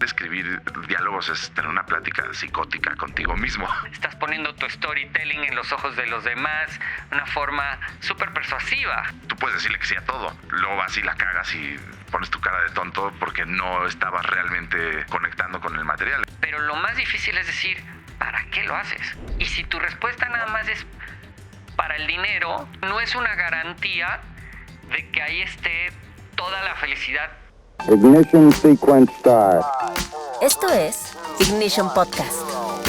escribir diálogos es tener una plática psicótica contigo mismo. Estás poniendo tu storytelling en los ojos de los demás de una forma súper persuasiva. Tú puedes decirle que sí a todo. Luego vas y la cagas y pones tu cara de tonto porque no estabas realmente conectando con el material. Pero lo más difícil es decir, ¿para qué lo haces? Y si tu respuesta nada más es para el dinero, no es una garantía de que ahí esté toda la felicidad. Ignition sequence start. Esto es Ignition Podcast,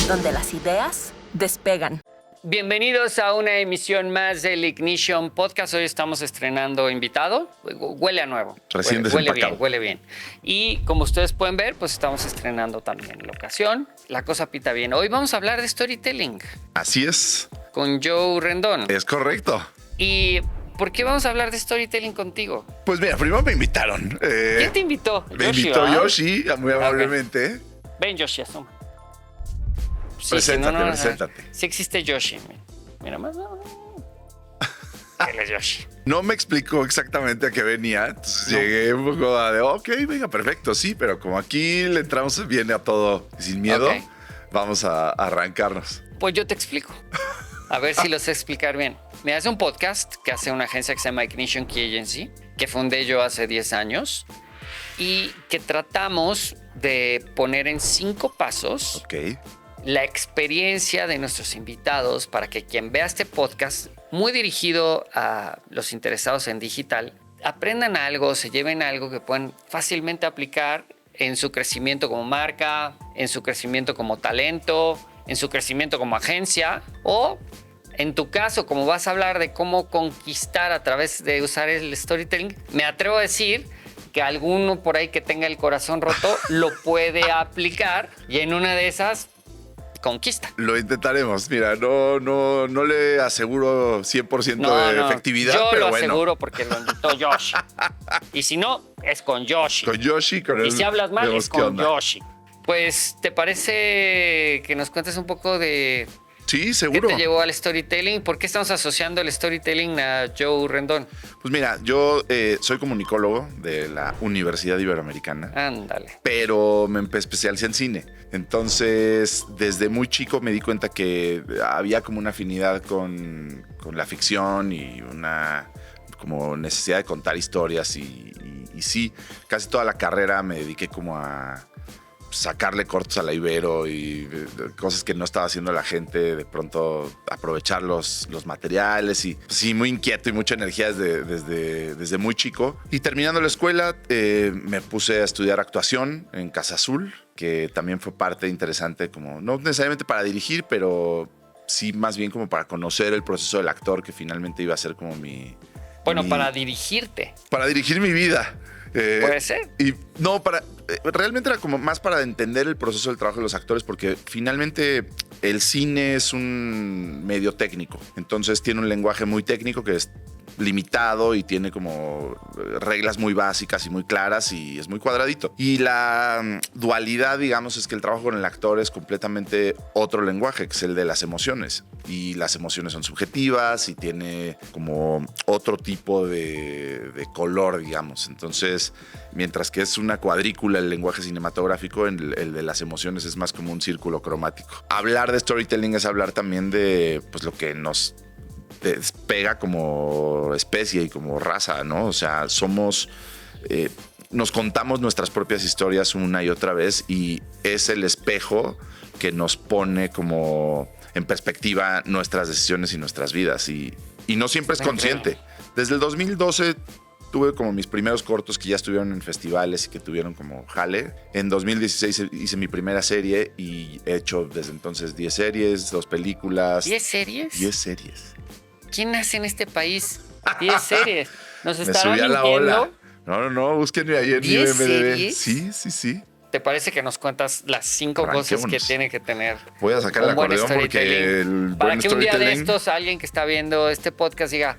donde las ideas despegan. Bienvenidos a una emisión más del Ignition Podcast. Hoy estamos estrenando invitado. Huele a nuevo. Recién huele desempacado. bien, huele bien. Y como ustedes pueden ver, pues estamos estrenando también locación. La cosa pita bien. Hoy vamos a hablar de storytelling Así es. con Joe Rendón. Es correcto. ¿Y por qué vamos a hablar de storytelling contigo? Pues mira, primero me invitaron. ¿Quién te invitó? Me invitó ¿verdad? Yoshi, muy amablemente. Ven, Yoshi, asuma. Sí, Preséntate, si no, preséntate. Sí existe Yoshi. Mira más. No. Él es Yoshi. No me explicó exactamente a qué venía, entonces llegué un poco de, ok, venga, perfecto, sí, pero como aquí le entramos bien a todo sin miedo, Ok. vamos a arrancarnos. Pues yo te explico. A ver si lo sé explicar bien. Mira, es un podcast que hace una agencia que se llama Ignition Key Agency, que fundé yo hace 10 años y que tratamos de poner en 5 pasos Ok, la experiencia de nuestros invitados para que quien vea este podcast, muy dirigido a los interesados en digital, aprendan algo, se lleven algo que puedan fácilmente aplicar en su crecimiento como marca, en su crecimiento como talento, en su crecimiento como agencia o, en tu caso, como vas a hablar de cómo conquistar a través de usar el storytelling, me atrevo a decir que alguno por ahí que tenga el corazón roto lo puede aplicar y en una de esas conquista. lo intentaremos. Mira, no le aseguro 100% de efectividad, yo pero lo bueno. aseguro porque lo invitó Yoshi. Y si no, es con Yoshi. Con Yoshi, con él Y si hablas mal, vemos es qué con onda. Yoshi. Pues, ¿te parece que nos cuentes un poco de Sí, qué seguro. te llevó al storytelling? ¿Por qué estamos asociando el storytelling a Joe Rendón? Pues mira, yo soy comunicólogo de la Universidad Iberoamericana. Ándale. Pero me especialicé en cine. Entonces, desde muy chico me di cuenta que había como una afinidad con la ficción y una como necesidad de contar historias y sí, casi toda la carrera me dediqué como a sacarle cortos a la Ibero y cosas que no estaba haciendo la gente, de pronto aprovechar los materiales y sí, muy inquieto y mucha energía desde muy chico. Y terminando la escuela me puse a estudiar actuación en Casa Azul, que también fue parte interesante, como no necesariamente para dirigir, pero sí más bien como para conocer el proceso del actor, que finalmente iba a ser como Bueno, mi- para dirigirte. para dirigir mi vida. Puede ser. Y no, realmente era como más para entender el proceso del trabajo de los actores, porque finalmente el cine es un medio técnico. Entonces tiene un lenguaje muy técnico que es limitado y tiene como reglas muy básicas y muy claras y es muy cuadradito. Y la dualidad, digamos, es que el trabajo con el actor es completamente otro lenguaje, que es el de las emociones. Y las emociones son subjetivas y tiene como otro tipo de color, digamos. Entonces, mientras que es una cuadrícula el lenguaje cinematográfico, el de las emociones es más como un círculo cromático. Hablar de storytelling es hablar también de pues, lo que nos despega como especie y como raza, ¿no? O sea, nos contamos nuestras propias historias una y otra vez y es el espejo que nos pone como en perspectiva nuestras decisiones y nuestras vidas y no siempre es consciente. Desde el 2012 tuve como mis primeros cortos que ya estuvieron en festivales y que tuvieron como jale. En 2016 hice mi primera serie y he hecho desde entonces 10 series, 2 películas. ¿10 series? 10 series. ¿Quién hace en este país 10 series? ¿Nos Me estará subí a la mintiendo? ola. No, búsquenme ahí en 10 IMDb. series. Sí. ¿Te parece que nos cuentas las 5 cosas que Arranquémonos. tiene que tener Voy a sacar el un buen acordeón porque storytelling? el Para buen que un día de storytelling... estos alguien que está viendo este podcast diga,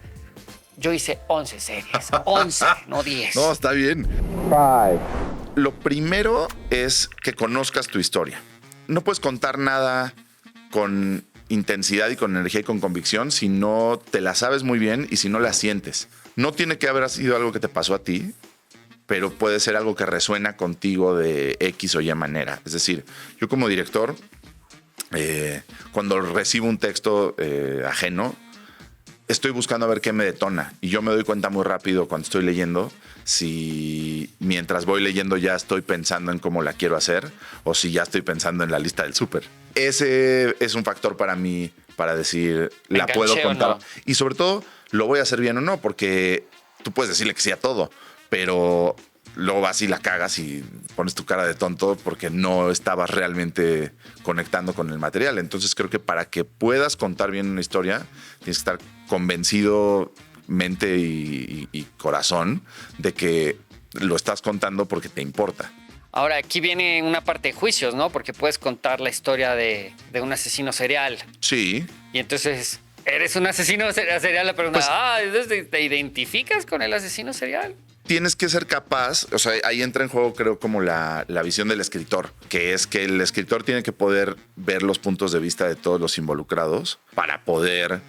yo hice 11 series, 11, no 10. No, está bien. 5, Lo primero es que conozcas tu historia. No puedes contar nada con intensidad y con energía y con convicción si no te la sabes muy bien y si no la sientes. No tiene que haber sido algo que te pasó a ti, pero puede ser algo que resuena contigo de X o Y manera. Es decir, yo como director, cuando recibo un texto ajeno, estoy buscando a ver qué me detona. Y yo me doy cuenta muy rápido cuando estoy leyendo si mientras voy leyendo ya estoy pensando en cómo la quiero hacer o si ya estoy pensando en la lista del súper. Ese es un factor para mí para decir, la puedo contar. No. Y sobre todo, lo voy a hacer bien o no, porque tú puedes decirle que sí a todo, pero luego vas y la cagas y pones tu cara de tonto porque no estabas realmente conectando con el material. Entonces creo que para que puedas contar bien una historia, tienes que estar convencido mente y corazón de que lo estás contando porque te importa. Ahora, aquí viene una parte de juicios, ¿no? Porque puedes contar la historia de un asesino serial. Sí. Y entonces, ¿eres un asesino serial? La pregunta, pues, entonces ¿te identificas con el asesino serial? Tienes que ser capaz, o sea, ahí entra en juego creo como la visión del escritor, que es que el escritor tiene que poder ver los puntos de vista de todos los involucrados para poder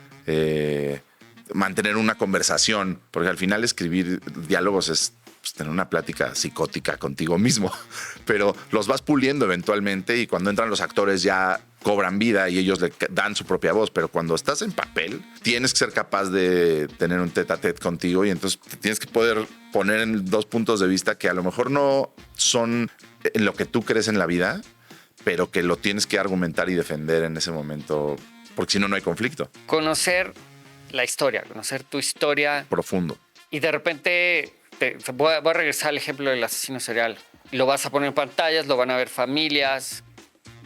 mantener una conversación, porque al final escribir diálogos es pues, tener una plática psicótica contigo mismo, pero los vas puliendo eventualmente y cuando entran los actores ya cobran vida y ellos le dan su propia voz, pero cuando estás en papel tienes que ser capaz de tener un tete a tete contigo y entonces te tienes que poder poner en dos puntos de vista que a lo mejor no son en lo que tú crees en la vida, pero que lo tienes que argumentar y defender en ese momento, porque si no, no hay conflicto. Conocer la historia, conocer tu historia. Profundo. Y de repente, voy a regresar al ejemplo del asesino serial. Lo vas a poner en pantallas, lo van a ver familias,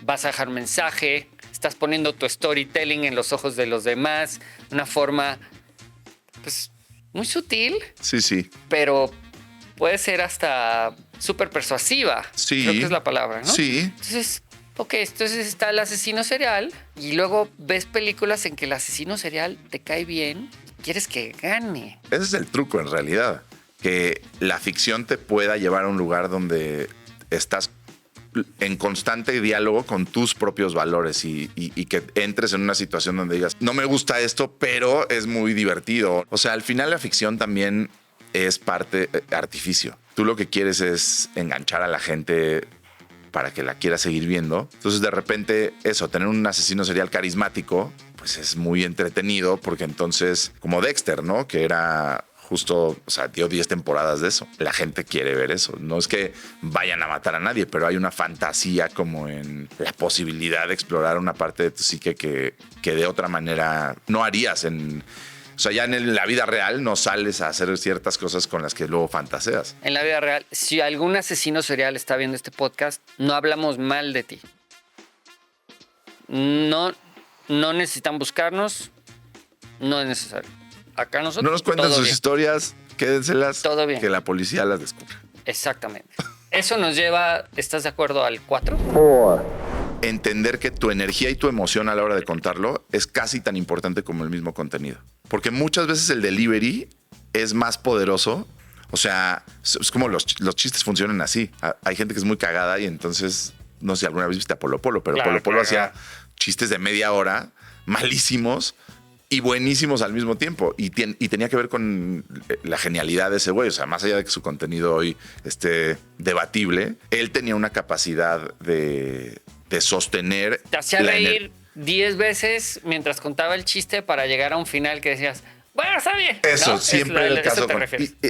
vas a dejar un mensaje, estás poniendo tu storytelling en los ojos de los demás, una forma, pues, muy sutil. Sí, sí. Pero puede ser hasta súper persuasiva. Sí. Creo que es la palabra, ¿no? Sí. Entonces, entonces está el asesino serial y luego ves películas en que el asesino serial te cae bien y quieres que gane. Ese es el truco en realidad, que la ficción te pueda llevar a un lugar donde estás en constante diálogo con tus propios valores y que entres en una situación donde digas, no me gusta esto, pero es muy divertido. O sea, al final la ficción también es parte artificio. Tú lo que quieres es enganchar a la gente para que la quiera seguir viendo. Entonces, de repente, eso, tener un asesino serial carismático, pues es muy entretenido porque entonces, como Dexter, ¿no? Que era justo, o sea, dio 10 temporadas de eso. La gente quiere ver eso. No es que vayan a matar a nadie, pero hay una fantasía como en la posibilidad de explorar una parte de tu psique que de otra manera no harías en... O sea, ya en la vida real no sales a hacer ciertas cosas con las que luego fantaseas. En la vida real, si algún asesino serial está viendo este podcast, no hablamos mal de ti. No necesitan buscarnos. No es necesario. Acá nosotros... No nos cuenten sus historias, quédenselas. Todo bien. Que la policía las descubra. Exactamente. Eso nos lleva, ¿estás de acuerdo al 4? 4. Entender que tu energía y tu emoción a la hora de contarlo es casi tan importante como el mismo contenido. Porque muchas veces el delivery es más poderoso. O sea, es como los chistes funcionan así. Hay gente que es muy cagada y entonces, no sé si alguna vez viste a Polo Polo, pero claro, Polo Polo claro. hacía chistes de media hora, malísimos y buenísimos al mismo tiempo. Y tenía que ver con la genialidad de ese güey. O sea, más allá de que su contenido hoy esté debatible, él tenía una capacidad de sostener. Te hacía reír 10 veces mientras contaba el chiste para llegar a un final que decías, bueno, está bien. Eso, ¿no? siempre el caso.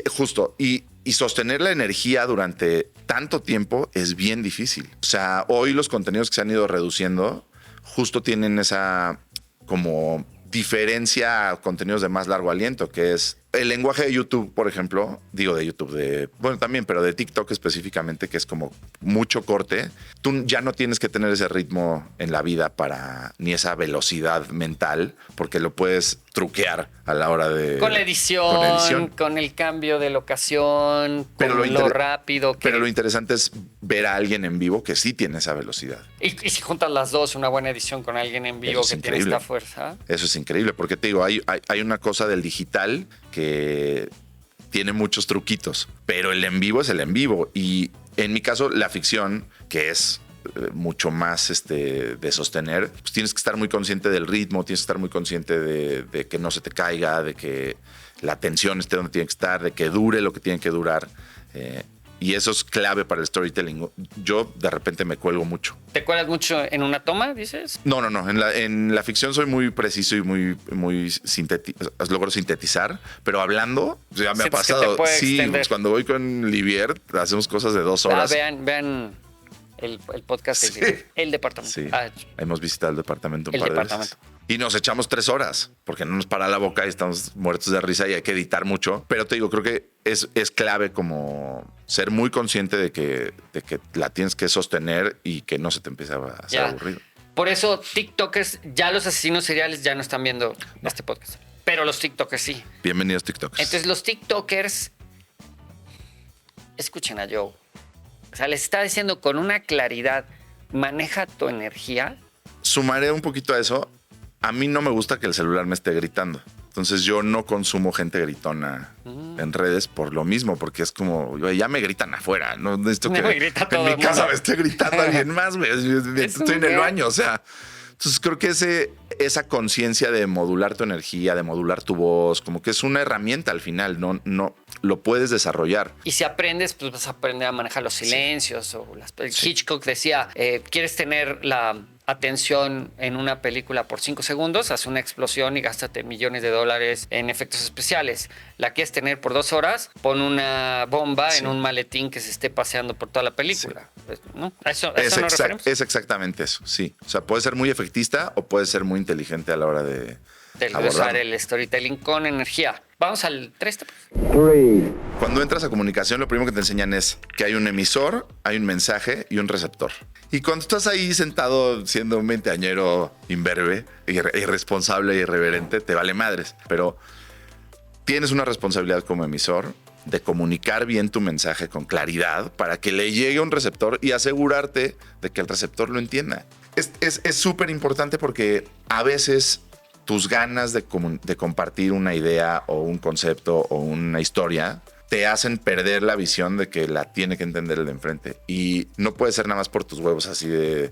Justo. Y sostener la energía durante tanto tiempo es bien difícil. O sea, hoy los contenidos que se han ido reduciendo justo tienen esa como diferencia a contenidos de más largo aliento, que es el lenguaje de YouTube, por ejemplo, bueno, también, pero de TikTok específicamente, que es como mucho corte. Tú ya no tienes que tener ese ritmo en la vida ni esa velocidad mental, porque lo puedes truquear a la hora de... Con la edición, con el cambio de locación, con lo rápido. Pero lo interesante es ver a alguien en vivo que sí tiene esa velocidad. Y si juntas las dos, una buena edición con alguien en vivo que tiene esta fuerza. Eso es increíble, porque te digo, hay una cosa del digital que tiene muchos truquitos, pero el en vivo es el en vivo. Y en mi caso, la ficción, que es mucho más de sostener, pues tienes que estar muy consciente del ritmo, tienes que estar muy consciente de que no se te caiga, de que la tensión esté donde tiene que estar, de que dure lo que tiene que durar. Y eso es clave para el storytelling. Yo de repente me cuelgo mucho. ¿Te cuelgas mucho en una toma, dices? No. En la ficción soy muy preciso y muy logro sintetizar, pero hablando, ya me ha Sientes que te pasado. puede Sí, extender. pues cuando voy con Livier, hacemos cosas de 2 horas. Vean el podcast Sí. El departamento. Sí, hemos visitado el departamento un El par de departamento. veces. Y nos echamos 3 horas, porque no nos para la boca y estamos muertos de risa y hay que editar mucho. Pero te digo, creo que es clave como ser muy consciente de que la tienes que sostener y que no se te empiece a hacer Ya. aburrido. Por eso, TikTokers, ya los asesinos seriales ya no están viendo este podcast. Pero los TikTokers sí. Bienvenidos TikToks. Entonces, los TikTokers, escuchen a Joe. O sea, les está diciendo con una claridad, maneja tu energía. Sumaré un poquito a eso. A mí no me gusta que el celular me esté gritando. Entonces yo no consumo gente gritona en redes por lo mismo, porque es como, güey, ya me gritan afuera. No necesito Ya que me grita todo en mi el casa mundo. me esté gritando alguien más, güey. Estoy en el baño, o sea. Entonces creo que esa conciencia de modular tu energía, de modular tu voz, como que es una herramienta al final, no lo puedes desarrollar. Y si aprendes, pues vas a aprender a manejar los silencios. O Hitchcock decía, ¿quieres tener la atención en una película por 5 segundos? Haz una explosión y gástate millones de dólares en efectos especiales. ¿La quieres tener por 2 horas? Pon una bomba en un maletín que se esté paseando por toda la película. Pues, ¿no? ¿A eso nos referimos? Es exactamente eso, sí. O sea, puede ser muy efectista o puede ser muy inteligente a la hora de Del abordarlo. usar el storytelling con energía. Vamos al 3. 3, Cuando entras a comunicación, lo primero que te enseñan es que hay un emisor, hay un mensaje y un receptor. Y cuando estás ahí sentado siendo un veinteañero imberbe, irresponsable, irreverente, te vale madres. Pero tienes una responsabilidad como emisor de comunicar bien tu mensaje con claridad para que le llegue a un receptor y asegurarte de que el receptor lo entienda. Es súper importante porque a veces tus ganas de compartir una idea o un concepto o una historia te hacen perder la visión de que la tiene que entender el de enfrente. Y no puede ser nada más por tus huevos así de...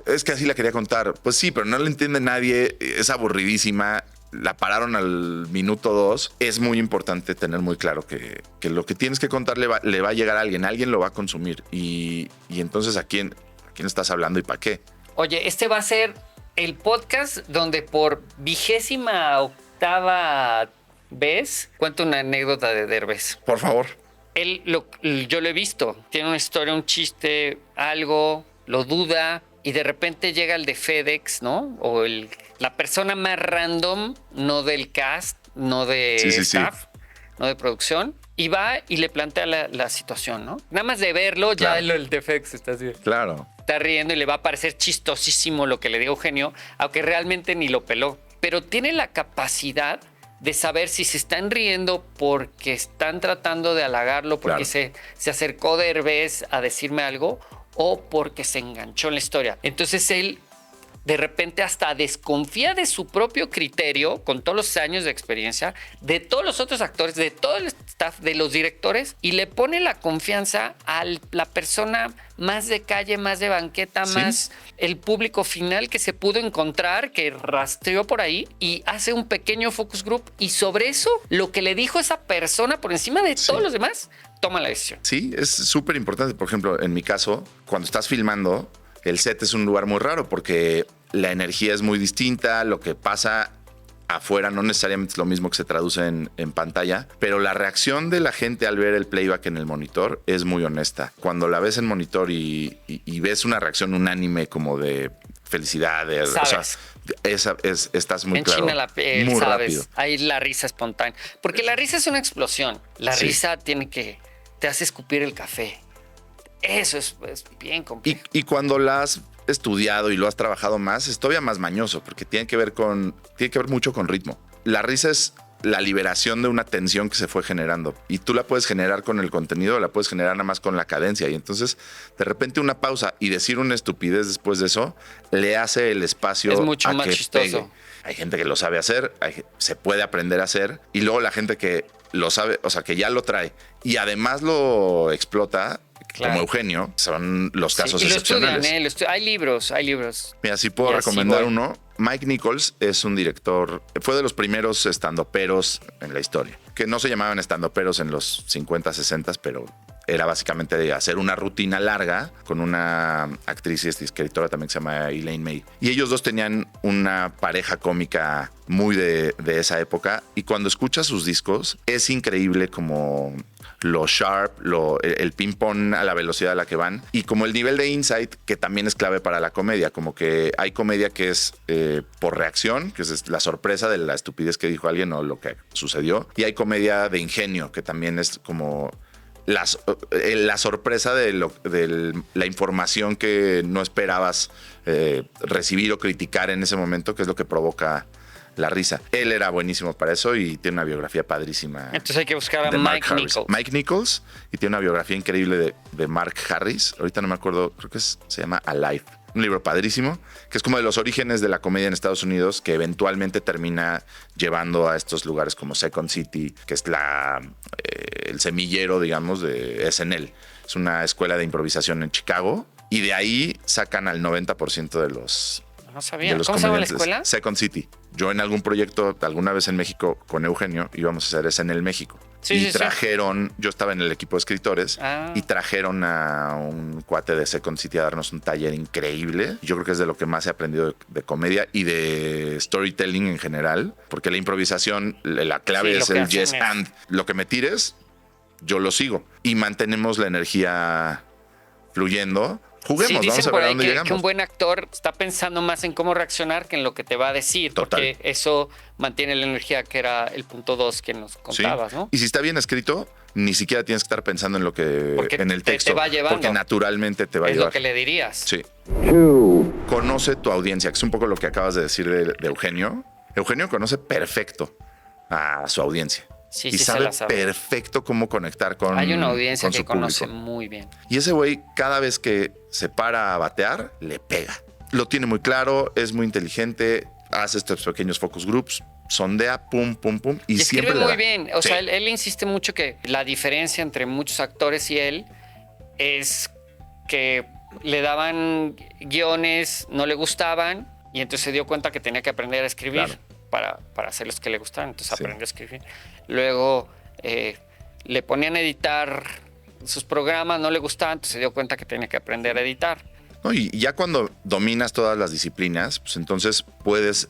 Es que así la quería contar. Pues sí, pero no la entiende nadie. Es aburridísima. La pararon al minuto 2. Es muy importante tener muy claro que lo que tienes que contar le va a llegar a alguien. Alguien lo va a consumir. Y entonces, ¿a quién estás hablando y para qué? Oye, este va a ser el podcast donde por 28ª vez cuento una anécdota de Derbez. Por favor. Yo lo he visto. Tiene una historia, un chiste, algo, lo duda y de repente llega el de FedEx, ¿no? O la persona más random, no del cast, no de staff, no de producción. Y va y le plantea la situación, ¿no? Nada más de verlo, Claro. ya el de FedEx está así. Claro. Está riendo y le va a parecer chistosísimo lo que le diga Eugenio, aunque realmente ni lo peló. Pero tiene la capacidad de saber si se están riendo porque están tratando de halagarlo, porque Claro. se acercó Derbez a decirme algo o porque se enganchó en la historia. Entonces él de repente hasta desconfía de su propio criterio, con todos los años de experiencia, de todos los otros actores, de todo el staff, de los directores, y le pone la confianza a la persona más de calle, más de banqueta, Sí. más el público final que se pudo encontrar, que rastreó por ahí, y hace un pequeño focus group, y sobre eso, lo que le dijo esa persona por encima de Sí. todos los demás, toma la decisión. Sí, es súper importante. Por ejemplo, en mi caso, cuando estás filmando, el set es un lugar muy raro porque la energía es muy distinta, lo que pasa afuera no necesariamente es lo mismo que se traduce en pantalla, pero la reacción de la gente al ver el playback en el monitor es muy honesta. Cuando la ves en monitor y ves una reacción unánime como de felicidad, Sabes. estás muy En claro. China la piel, muy sabes. rápido. Ahí la risa espontánea. Porque la risa es una explosión. La Sí. risa te hace escupir el café. Eso es bien complejo. Y cuando la has estudiado y lo has trabajado más, es todavía más mañoso, porque tiene que ver mucho con ritmo. La risa es la liberación de una tensión que se fue generando. Y tú la puedes generar con el contenido, o la puedes generar nada más con la cadencia. Y entonces, de repente, una pausa y decir una estupidez después de eso, le hace el espacio Es mucho a más que chistoso. pegue. Hay gente que lo sabe hacer, se puede aprender a hacer. Y luego la gente que lo sabe, o sea, que ya lo trae y además lo explota, Claro. como Eugenio, son los casos Sí, y lo excepcionales. estudian, hay libros. Mira, si puedo Y así recomendar voy. uno. Mike Nichols es un director, fue de los primeros estandoperos en la historia, que no se llamaban estandoperos en los 50, 60, pero era básicamente de hacer una rutina larga con una actriz y escritora también que se llama Elaine May. Y ellos dos tenían una pareja cómica muy de esa época. Y cuando escuchas sus discos, es increíble como lo sharp, el ping-pong a la velocidad a la que van y como el nivel de insight que también es clave para la comedia. Como que hay comedia que es por reacción, que es la sorpresa de la estupidez que dijo alguien o lo que sucedió. Y hay comedia de ingenio, que también es como la sorpresa de la información que no esperabas recibir o criticar en ese momento, que es lo que provoca la risa. Él era buenísimo para eso y tiene una biografía padrísima. Entonces hay que buscar a Mike Nichols. Mike Nichols, y tiene una biografía increíble de Mark Harris. Ahorita no me acuerdo, creo que se llama Alive. Un libro padrísimo, que es como de los orígenes de la comedia en Estados Unidos, que eventualmente termina llevando a estos lugares como Second City, que es el semillero, digamos, de SNL. Es una escuela de improvisación en Chicago, y de ahí sacan al 90% de los... No sabía. ¿Cómo se llama la escuela? Second City. Yo en algún proyecto, alguna vez en México, con Eugenio, íbamos a hacer SNL México. Sí, trajeron, yo estaba en el equipo de escritores y trajeron a un cuate de Second City a darnos un taller increíble. Yo creo que es de lo que más he aprendido de comedia y de storytelling en general, porque la improvisación, la clave es el yes and. Lo que me tires, yo lo sigo y mantenemos la energía fluyendo. Juguemos, vamos a ver a dónde llegamos. Que un buen actor está pensando más en cómo reaccionar que en lo que te va a decir. Total. Porque eso mantiene la energía, que era el punto 2 que nos contabas, ¿no? Y si está bien escrito, ni siquiera tienes que estar pensando en lo que en el texto. Te va llevando. Porque naturalmente te va a es llevar. lo que le dirías. Sí. 2, Conoce tu audiencia, que es un poco lo que acabas de decir de Eugenio. Eugenio conoce perfecto a su audiencia. Sí, y sí, sabe, se la sabe perfecto cómo conectar con Hay una audiencia con que su conoce público. muy bien. Y ese güey, cada vez que se para a batear, le pega. Lo tiene muy claro, es muy inteligente, hace estos pequeños focus groups, sondea, pum, pum, pum, y siempre escribe le muy da. bien. O Sí. sea, él insiste mucho que la diferencia entre muchos actores y él es que le daban guiones, no le gustaban, y entonces se dio cuenta que tenía que aprender a escribir. Claro. Para hacer los que le gustaban. Entonces Sí. aprendió a escribir. Luego le ponían a editar sus programas, no le gustaban, entonces se dio cuenta que tenía que aprender a editar. No, y ya cuando dominas todas las disciplinas, pues entonces puedes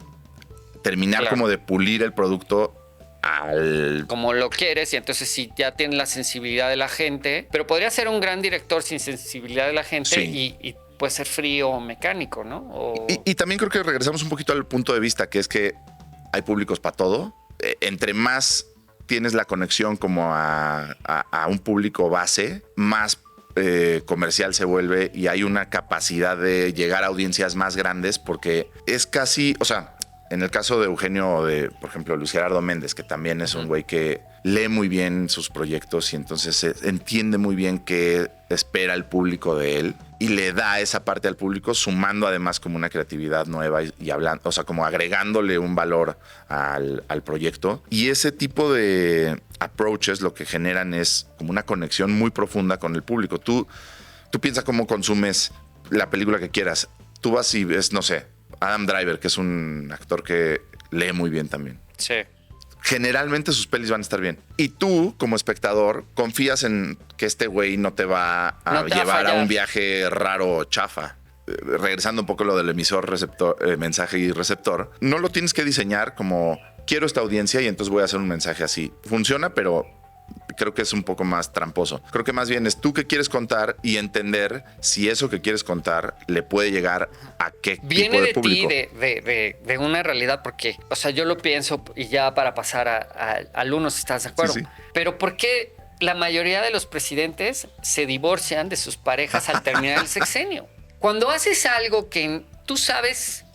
terminar Claro. como de pulir el producto al... Como lo quieres, y entonces sí ya tienes la sensibilidad de la gente, pero podría ser un gran director sin sensibilidad de la gente Sí. y puede ser frío o mecánico, ¿no? Y también creo que regresamos un poquito al punto de vista, que es que hay públicos para todo. Entre más tienes la conexión como a un público base, más comercial se vuelve y hay una capacidad de llegar a audiencias más grandes, porque es casi, o sea, en el caso de Eugenio o de, por ejemplo, Luis Gerardo Méndez, que también es un güey que lee muy bien sus proyectos y entonces entiende muy bien qué espera el público de él y le da esa parte al público, sumando además como una creatividad nueva y hablando, o sea, como agregándole un valor al proyecto. Y ese tipo de approaches lo que generan es como una conexión muy profunda con el público. Tú piensas cómo consumes la película que quieras. Tú vas y ves, no sé, Adam Driver, que es un actor que lee muy bien también. Sí. Generalmente sus pelis van a estar bien. Y tú, como espectador, confías en que este güey no te va a No te va a llevar a fallar. un viaje raro o chafa. Regresando un poco a lo del emisor, receptor, mensaje y receptor, no lo tienes que diseñar como quiero esta audiencia y entonces voy a hacer un mensaje así. Funciona, pero creo que es un poco más tramposo. Creo que más bien es tú que quieres contar y entender si eso que quieres contar le puede llegar a qué Viene tipo de de público. ti, de una realidad, porque, o sea, yo lo pienso y ya para pasar al uno, si estás de acuerdo. Sí, sí. Pero ¿por qué la mayoría de los presidentes se divorcian de sus parejas al terminar el sexenio? Cuando haces algo que tú sabes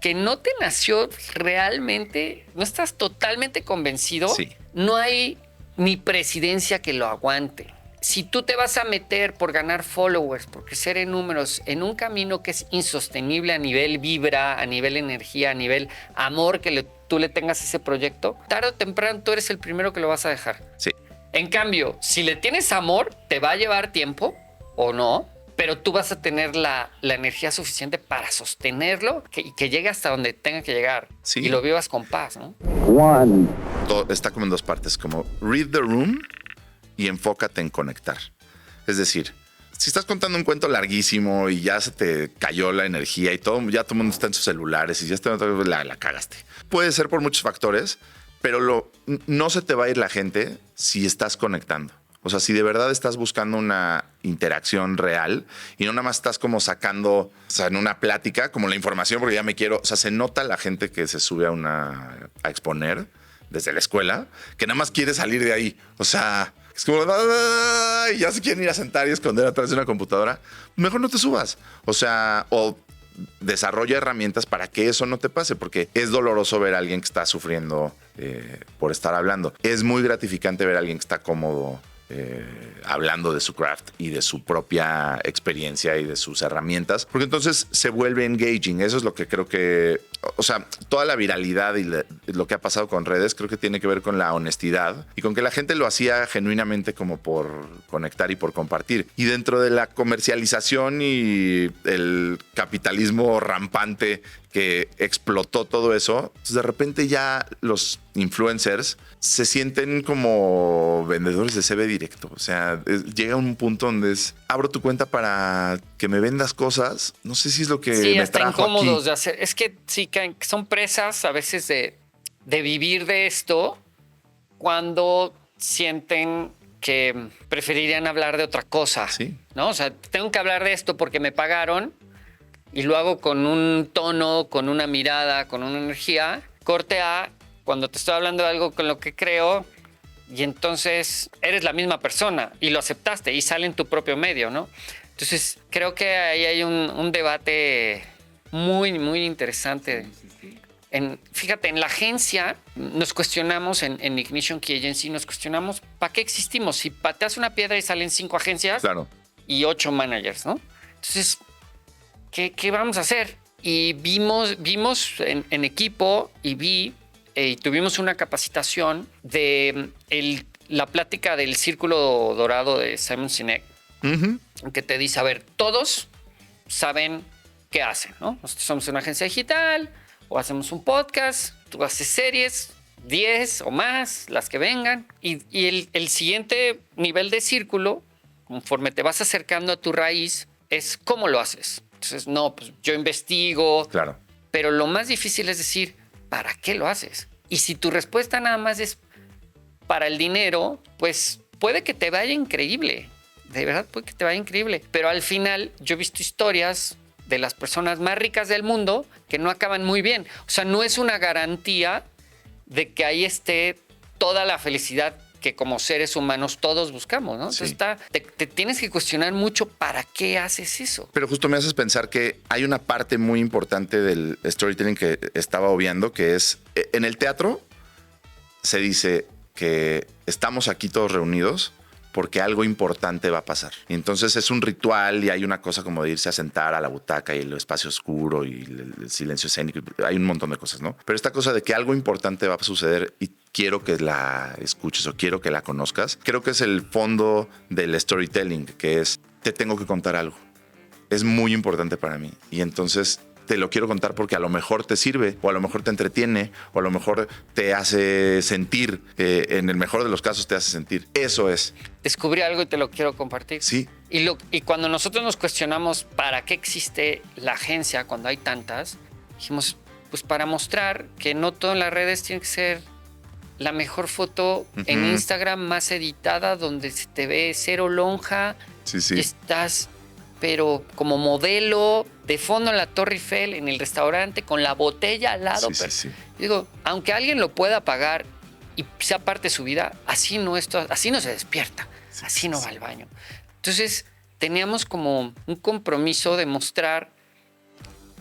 que no te nació realmente, no estás totalmente convencido, Sí. no hay ni presidencia que lo aguante. Si tú te vas a meter por ganar followers, por crecer en números, en un camino que es insostenible a nivel vibra, a nivel energía, a nivel amor que tú le tengas a ese proyecto, tarde o temprano tú eres el primero que lo vas a dejar. Sí. En cambio, si le tienes amor, te va a llevar tiempo o no, pero tú vas a tener la energía suficiente para sostenerlo y que llegue hasta donde tenga que llegar. Sí. Y lo vivas con paz, ¿no? 1, Está como en dos partes, como read the room y enfócate en conectar. Es decir, si estás contando un cuento larguísimo y ya se te cayó la energía y ya todo el mundo está en sus celulares y ya la cagaste. Puede ser por muchos factores, pero no se te va a ir la gente si estás conectando. O sea, si de verdad estás buscando una interacción real y no nada más estás como sacando, o sea, en una plática, como la información, porque ya me quiero, o sea, se nota la gente que se sube a exponer desde la escuela, que nada más quiere salir de ahí. O sea, es como, y ya se quieren ir a sentar y esconder atrás de una computadora. Mejor no te subas. O sea, o desarrolla herramientas para que eso no te pase, porque es doloroso ver a alguien que está sufriendo por estar hablando. Es muy gratificante ver a alguien que está cómodo hablando de su craft y de su propia experiencia y de sus herramientas, porque entonces se vuelve engaging. Eso es lo que creo que, o sea, toda la viralidad y lo que ha pasado con redes creo que tiene que ver con la honestidad y con que la gente lo hacía genuinamente como por conectar y por compartir. Y dentro de la comercialización y el capitalismo rampante que explotó todo eso, pues de repente ya los influencers se sienten como vendedores de CB directo. O sea, llega un punto donde abro tu cuenta para que me vendas cosas. No sé si es lo que sí, me hasta trajo incómodos aquí. de hacer. Es que sí, que son presas a veces de vivir de esto cuando sienten que preferirían hablar de otra cosa. Sí. ¿No? O sea, tengo que hablar de esto porque me pagaron y lo hago con un tono, con una mirada, con una energía. Corte A, cuando te estoy hablando de algo con lo que creo, y entonces eres la misma persona y lo aceptaste y sale en tu propio medio, ¿no? Entonces creo que ahí hay un debate muy, muy interesante. Fíjate, en la agencia nos cuestionamos, en Ignition Key Agency nos cuestionamos, ¿para qué existimos? Si pateas una piedra y salen 5 agencias Claro. y 8 managers, ¿no? Entonces, ¿qué vamos a hacer? Y vimos en equipo y tuvimos una capacitación de la plática del círculo dorado de Simon Sinek, que te dice, a ver, todos saben qué hacen, ¿no? Nosotros somos una agencia digital o hacemos un podcast, tú haces series, 10 o más, las que vengan, y el siguiente nivel de círculo, conforme te vas acercando a tu raíz, es cómo lo haces. Entonces, no, pues yo investigo. Claro. Pero lo más difícil es decir, ¿para qué lo haces? Y si tu respuesta nada más es para el dinero, pues puede que te vaya increíble. De verdad, puede que te vaya increíble. Pero al final, yo he visto historias de las personas más ricas del mundo que no acaban muy bien. O sea, no es una garantía de que ahí esté toda la felicidad que como seres humanos todos buscamos, ¿no? Sí. Entonces te tienes que cuestionar mucho para qué haces eso. Pero justo me haces pensar que hay una parte muy importante del storytelling que estaba obviando, que es en el teatro se dice que estamos aquí todos reunidos porque algo importante va a pasar. Y entonces es un ritual y hay una cosa como de irse a sentar a la butaca y el espacio oscuro y el silencio escénico. Hay un montón de cosas, ¿no? Pero esta cosa de que algo importante va a suceder y quiero que la escuches o quiero que la conozcas, creo que es el fondo del storytelling, que es, te tengo que contar algo. Es muy importante para mí. Y entonces te lo quiero contar porque a lo mejor te sirve, o a lo mejor te entretiene, o a lo mejor te hace sentir, en el mejor de los casos te hace sentir. Eso es. Descubrí algo y te lo quiero compartir. Sí. Y cuando nosotros nos cuestionamos para qué existe la agencia cuando hay tantas, dijimos, pues para mostrar que no todo en las redes tiene que ser la mejor foto en Instagram más editada, donde se te ve cero lonja, Sí. y estás, pero como modelo, de fondo en la Torre Eiffel, en el restaurante, con la botella al lado. Sí. Digo, aunque alguien lo pueda pagar y sea parte de su vida, así no se despierta, así no va al baño. Entonces, teníamos como un compromiso de mostrar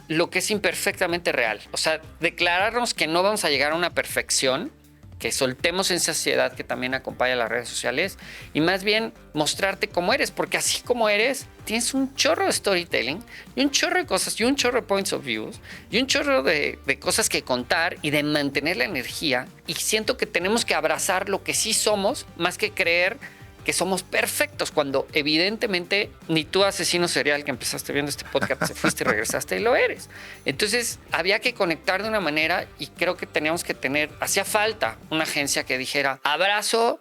lo que es imperfectamente real. O sea, declararnos que no vamos a llegar a una perfección, que soltemos esa ansiedad que también acompaña a las redes sociales y más bien mostrarte cómo eres, porque así como eres, tienes un chorro de storytelling y un chorro de cosas y un chorro de points of views y un chorro de cosas que contar y de mantener la energía, y siento que tenemos que abrazar lo que sí somos más que creer que somos perfectos, cuando evidentemente ni tú, asesino serial que empezaste viendo este podcast, te fuiste y regresaste y lo eres. Entonces había que conectar de una manera y creo que teníamos que hacía falta una agencia que dijera, abrazo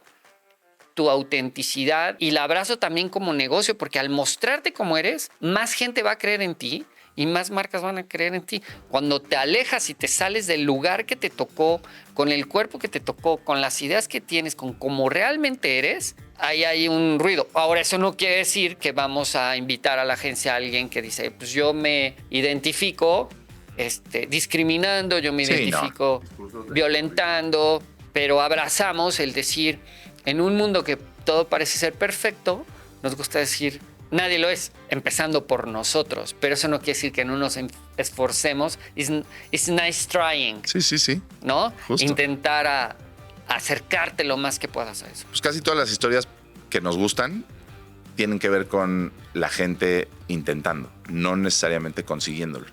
tu autenticidad y la abrazo también como negocio, porque al mostrarte como eres, más gente va a creer en ti y más marcas van a creer en ti. Cuando te alejas y te sales del lugar que te tocó, con el cuerpo que te tocó, con las ideas que tienes, con cómo realmente eres, ahí hay un ruido. Ahora, eso no quiere decir que vamos a invitar a la agencia a alguien que dice, pues yo me identifico discriminando, yo me identifico violentando, pero abrazamos el decir, en un mundo que todo parece ser perfecto, nos gusta decir, nadie lo es, empezando por nosotros. Pero eso no quiere decir que no nos esforcemos. It's nice trying. Sí. ¿No? Justo. Intentar acercarte lo más que puedas a eso. Pues casi todas las historias que nos gustan tienen que ver con la gente intentando, no necesariamente consiguiéndolo.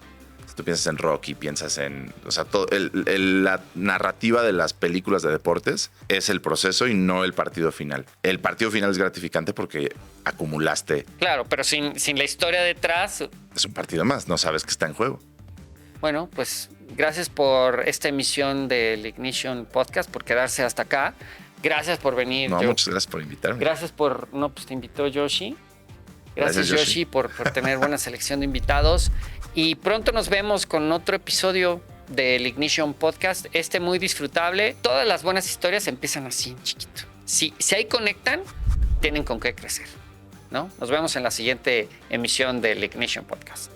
Si tú piensas en Rocky, piensas en... O sea, la narrativa de las películas de deportes es el proceso y no el partido final. El partido final es gratificante porque acumulaste. Claro, pero sin la historia detrás... Es un partido más, no sabes que está en juego. Bueno, pues gracias por esta emisión del Ignition Podcast, por quedarse hasta acá. Gracias por venir. No, muchas gracias por invitarme. Gracias por... No, pues te invitó Yoshi. Gracias, Yoshi, por tener buena selección de invitados. Y pronto nos vemos con otro episodio del Ignition Podcast. Muy disfrutable. Todas las buenas historias empiezan así, en chiquito. Si ahí conectan, tienen con qué crecer, ¿no? Nos vemos en la siguiente emisión del Ignition Podcast.